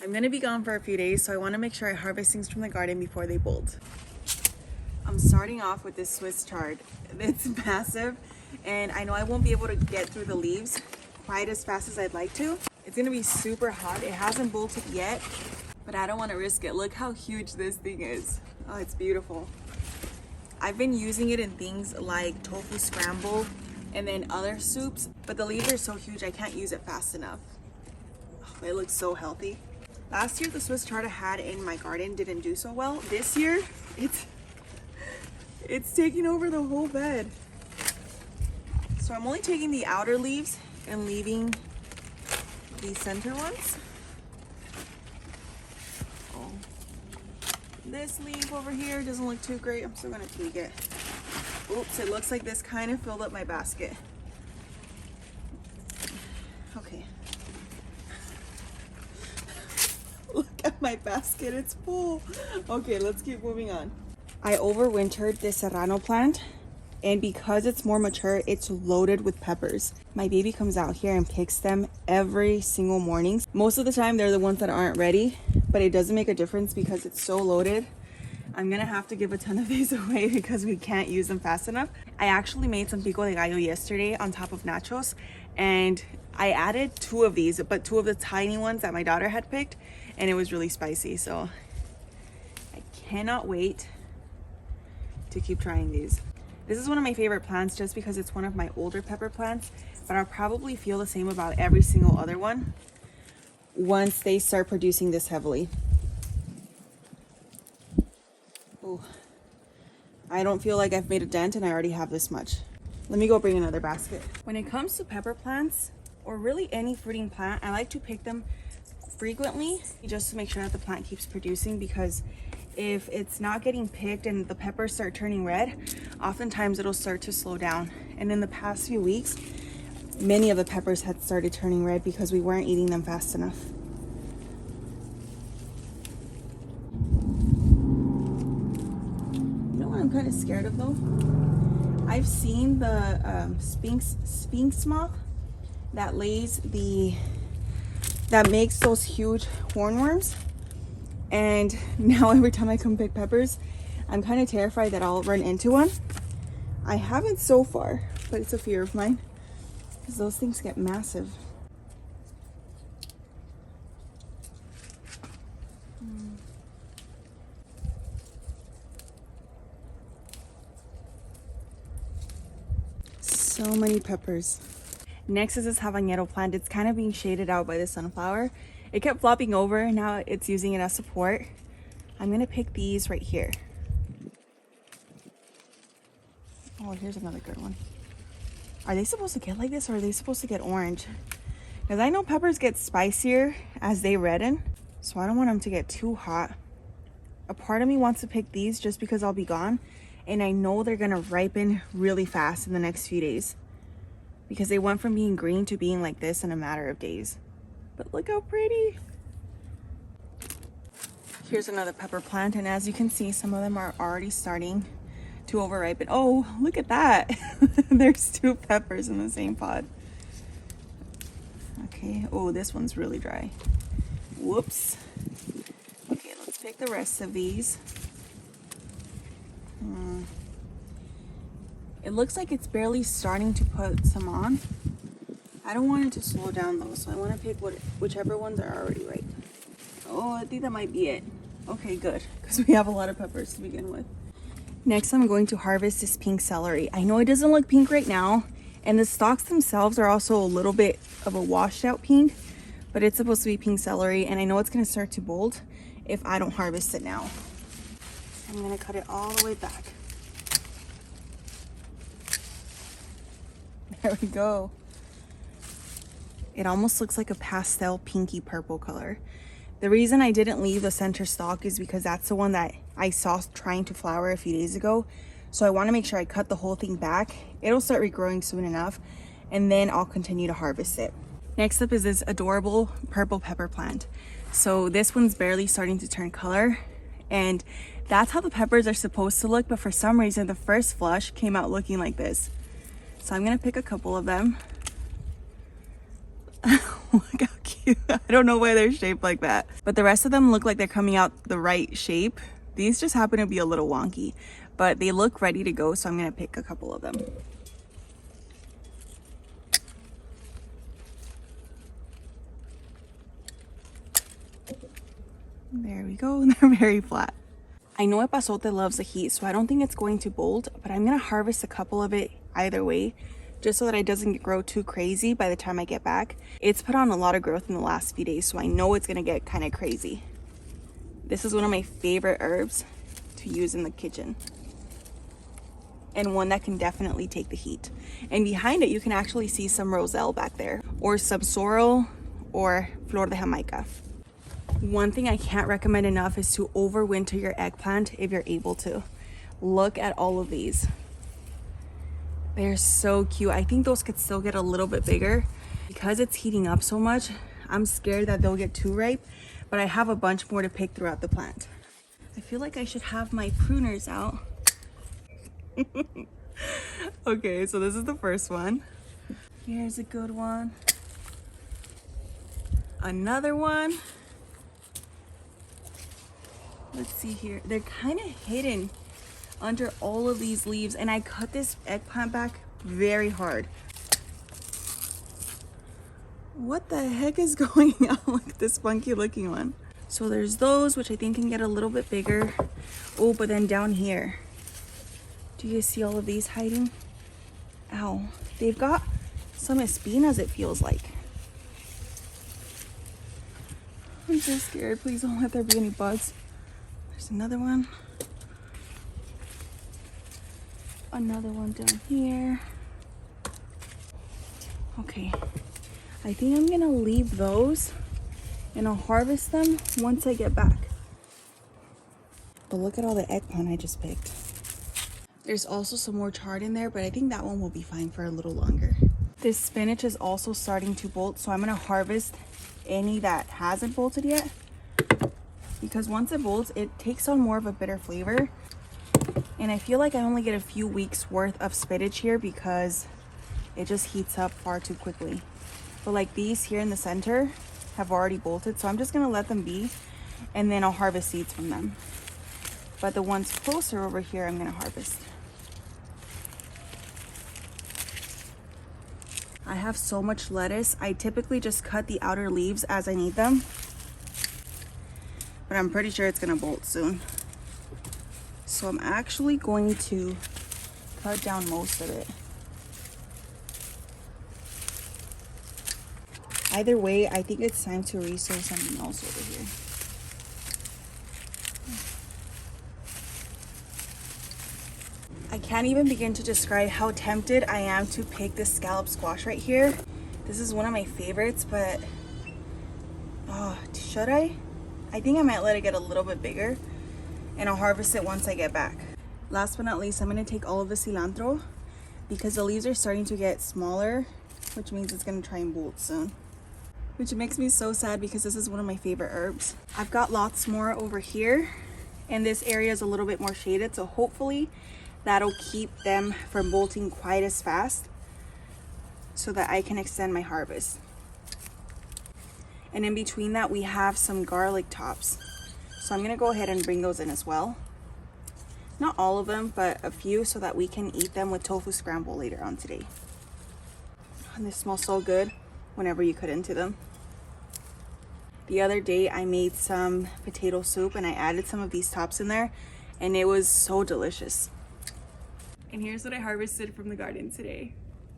I'm gonna be gone for a few days, so I want to make sure I harvest things from the garden before they bolt. I'm starting off with this Swiss chard. It's massive, and I know I won't be able to get through the leaves quite as fast as I'd like to. It's gonna be super hot. It hasn't bolted yet, but I don't want to risk it. Look how huge this thing is. Oh, it's beautiful. I've been using it in things like tofu scramble and then other soups, but the leaves are so huge I can't use it fast enough. Oh, it looks so healthy. Last year the Swiss chard I had in my garden didn't do so well. This year it's taking over the whole bed. So I'm only taking the outer leaves and leaving the center ones. Oh, this leaf over here doesn't look too great. I'm still gonna take it. Oops, it looks like this kind of filled up my basket. Okay. Look at my basket, it's full. Okay, let's keep moving on. I overwintered this Serrano plant, and because it's more mature, it's loaded with peppers. My baby comes out here and picks them every single morning. Most of the time, they're the ones that aren't ready, but it doesn't make a difference because it's so loaded. I'm gonna have to give a ton of these away because we can't use them fast enough. I actually made some pico de gallo yesterday on top of nachos, and I added 2 of these, but 2 of the tiny ones that my daughter had picked, and it was really spicy. So I cannot wait to keep trying these. This is one of my favorite plants just because it's one of my older pepper plants, but I'll probably feel the same about every single other one once they start producing this heavily. Oh, I don't feel like I've made a dent and I already have this much. Let me go bring another basket. When it comes to pepper plants, or really any fruiting plant, I like to pick them frequently just to make sure that the plant keeps producing, because if it's not getting picked and the peppers start turning red, oftentimes it'll start to slow down. And in the past few weeks, many of the peppers had started turning red because we weren't eating them fast enough. You know what I'm kind of scared of though? I've seen the sphinx moth that that makes those huge hornworms. And now every time I come pick peppers, I'm kind of terrified that I'll run into one. I haven't so far, but it's a fear of mine because those things get massive. So many peppers. Next is this habanero plant. It's kind of being shaded out by the sunflower. It kept flopping over, now it's using it as support. I'm gonna pick these right here. Oh, here's another good one. Are they supposed to get like this, or are they supposed to get orange? Because I know peppers get spicier as they redden, so I don't want them to get too hot. A part of me wants to pick these just because I'll be gone, and I know they're gonna ripen really fast in the next few days because they went from being green to being like this in a matter of days. But look how pretty. Here's another pepper plant, and as you can see, some of them are already starting to overripen. Oh, look at that. There's 2 peppers in the same pod. Okay, oh, this one's really dry. Whoops. Okay, let's pick the rest of these. It looks like it's barely starting to put some on. I don't want it to slow down though, so I want to pick whichever ones are already ripe. Oh, I think that might be it. Okay, good, because we have a lot of peppers to begin with. Next, I'm going to harvest this pink celery. I know it doesn't look pink right now, and the stalks themselves are also a little bit of a washed out pink, but it's supposed to be pink celery, and I know it's going to start to bolt if I don't harvest it now. I'm going to cut it all the way back. There we go. It almost looks like a pastel pinky purple color. The reason I didn't leave the center stalk is because that's the one that I saw trying to flower a few days ago. So I want to make sure I cut the whole thing back. It'll start regrowing soon enough, and then I'll continue to harvest it. Next up is this adorable purple pepper plant. So this one's barely starting to turn color, and that's how the peppers are supposed to look, but for some reason the first flush came out looking like this. So I'm gonna pick a couple of them. Look how cute. cute. I don't know why they're shaped like that. But the rest of them look like they're coming out the right shape. These just happen to be a little wonky, but they look ready to go, so I'm gonna pick a couple of them. There we go, they're very flat. I know epazote loves the heat, so I don't think it's going to bolt, but I'm gonna harvest a couple of it either way, just so that it doesn't grow too crazy by the time I get back. It's put on a lot of growth in the last few days, so I know it's gonna get kind of crazy. This is one of my favorite herbs to use in the kitchen, and one that can definitely take the heat. And behind it, you can actually see some roselle back there, or some sorrel, or flor de jamaica. One thing I can't recommend enough is to overwinter your eggplant if you're able to. Look at all of these. They're so cute. I think those could still get a little bit bigger. Because it's heating up so much, I'm scared that they'll get too ripe, but I have a bunch more to pick throughout the plant. I feel like I should have my pruners out. Okay, so this is the first one. Here's a good one. Another one. Let's see here. They're kind of hidden under all of these leaves, and I cut this eggplant back very hard. What the heck is going on with this funky looking one? So there's those, which I think can get a little bit bigger. Oh, but then down here, do you see all of these hiding? Ow. They've got some espinas, it feels like. I'm so scared. Please don't let there be any bugs. There's another one. Another one down here. Okay. I think I'm gonna leave those and I'll harvest them once I get back. But look at all the eggplant I just picked. There's also some more chard in there, but I think that one will be fine for a little longer. This spinach is also starting to bolt, so I'm gonna harvest any that hasn't bolted yet. Because once it bolts, it takes on more of a bitter flavor. And I feel like I only get a few weeks worth of spinach here because it just heats up far too quickly. But like these here in the center have already bolted, so I'm just gonna let them be and then I'll harvest seeds from them. But the ones closer over here, I'm gonna harvest. I have so much lettuce. I typically just cut the outer leaves as I need them, but I'm pretty sure it's gonna bolt soon. So I'm actually going to cut down most of it. Either way, I think it's time to resow something else over here. I can't even begin to describe how tempted I am to pick this scallop squash right here. This is one of my favorites, but should I? I think I might let it get a little bit bigger and I'll harvest it once I get back. Last but not least, I'm gonna take all of the cilantro because the leaves are starting to get smaller, which means it's gonna try and bolt soon. Which makes me so sad because this is one of my favorite herbs. I've got lots more over here and this area is a little bit more shaded, so hopefully that'll keep them from bolting quite as fast so that I can extend my harvest. And in between that, we have some garlic tops. So I'm gonna go ahead and bring those in as well. Not all of them, but a few so that we can eat them with tofu scramble later on today. And they smell so good whenever you cut into them. The other day I made some potato soup and I added some of these tops in there and it was so delicious. And here's what I harvested from the garden today.